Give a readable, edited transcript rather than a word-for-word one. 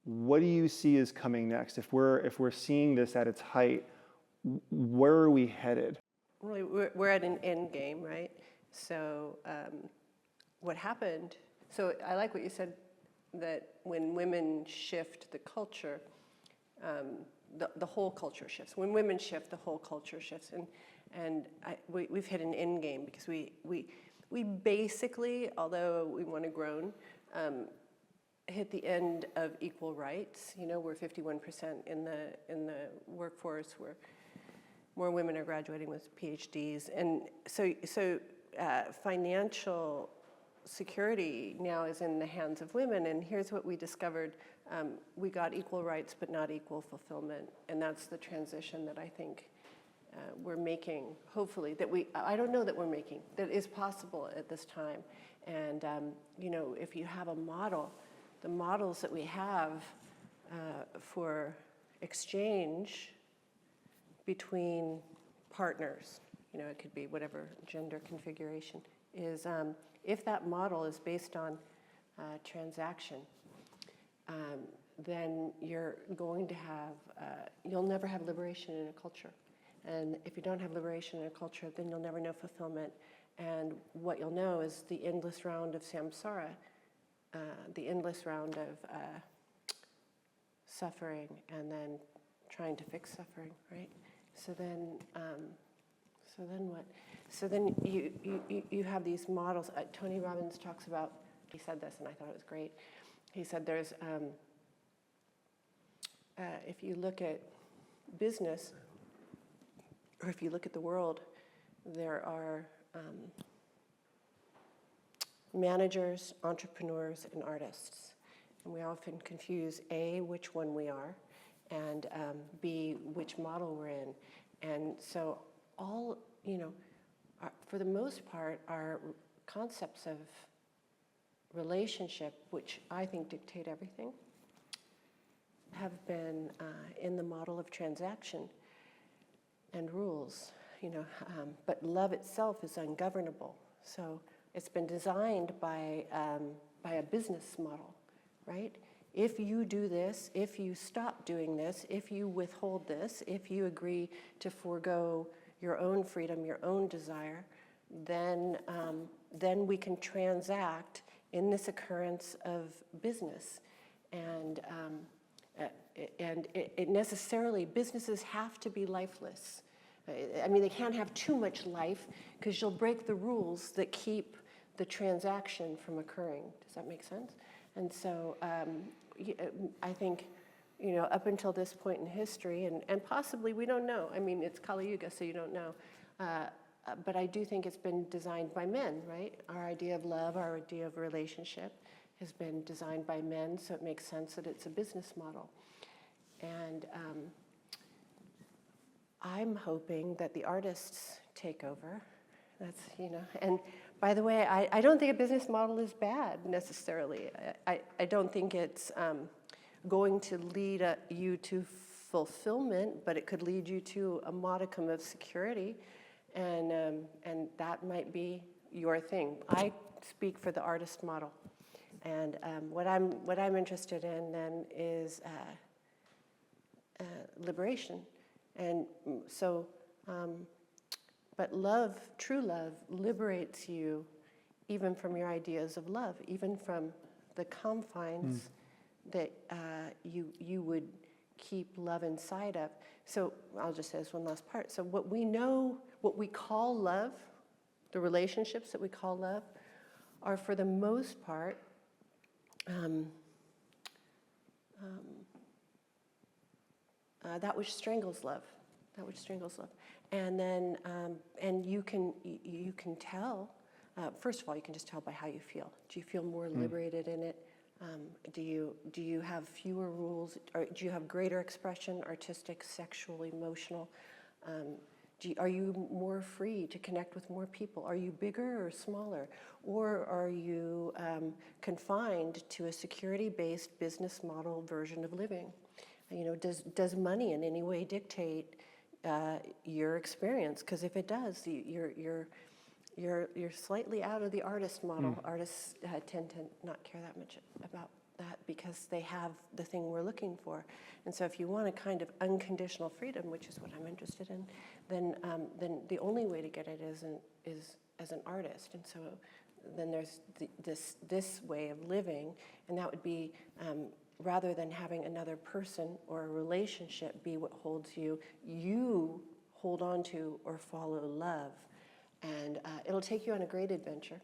what do you see is coming next? If we're seeing this at its height, where are we headed? Really, we're at an end game, right? So what happened, so I like what you said, that when women shift the culture, the whole culture shifts. When women shift, the whole culture shifts. And we've hit an end game because we basically, although we want to groan, hit the end of equal rights. You know, we're 51% in the workforce. More women are graduating with PhDs, and so financial security now is in the hands of women. And here's what we discovered: we got equal rights, but not equal fulfillment, and that's the transition that I think we're making. Hopefully, I don't know that we're making, that is possible at this time. And you know, if you have a model, the models that we have for exchange between partners, you know, it could be whatever gender configuration, is if that model is based on transaction, then you're going to have, you'll never have liberation in a culture. And if you don't have liberation in a culture, then you'll never know fulfillment. And what you'll know is the endless round of samsara, the endless round of suffering, and then trying to fix suffering, right? So then what? So then you have these models. Tony Robbins talks about, he said this, and I thought it was great. He said there's, if you look at business, or if you look at the world, there are managers, entrepreneurs, and artists. And we often confuse A, which one we are, and B, which model we're in. And so all, you know, for the most part, our concepts of relationship, which I think dictate everything, have been in the model of transaction and rules, you know, but love itself is ungovernable. So it's been designed by a business model, right? If you do this, if you stop doing this, if you withhold this, if you agree to forego your own freedom, your own desire, then we can transact in this occurrence of business. And it necessarily, businesses have to be lifeless. I mean, they can't have too much life because you'll break the rules that keep the transaction from occurring. Does that make sense? And so I think, you know, up until this point in history, and possibly we don't know. I mean, it's Kali Yuga, so you don't know. But I do think it's been designed by men, right? Our idea of love, our idea of relationship has been designed by men, so it makes sense that it's a business model. And I'm hoping that the artists take over. That's, you know, and by the way, I don't think a business model is bad necessarily. I don't think it's going to lead you to fulfillment, but it could lead you to a modicum of security, and that might be your thing. I speak for the artist model, and what I'm interested in then is liberation, and so. But love, true love, liberates you even from your ideas of love, even from the confines that you would keep love inside of. So I'll just say this one last part. So what we know, what we call love, the relationships that we call love, are for the most part that which strangles love. That which strangles love. And then, and you can tell, first of all, you can just tell by how you feel. Do you feel more liberated in it? Do you have fewer rules? Or do you have greater expression, artistic, sexual, emotional? Are you more free to connect with more people? Are you bigger or smaller? Or are you confined to a security-based business model version of living? You know, does money in any way dictate your experience? Because if it does, you're slightly out of the artist model. Artists tend to not care that much about that because they have the thing we're looking for. And so if you want a kind of unconditional freedom, which is what I'm interested in, then the only way to get it is as an artist. And so then there's this way of living, and that would be rather than having another person or a relationship be what holds you, you hold on to or follow love. And it'll take you on a great adventure.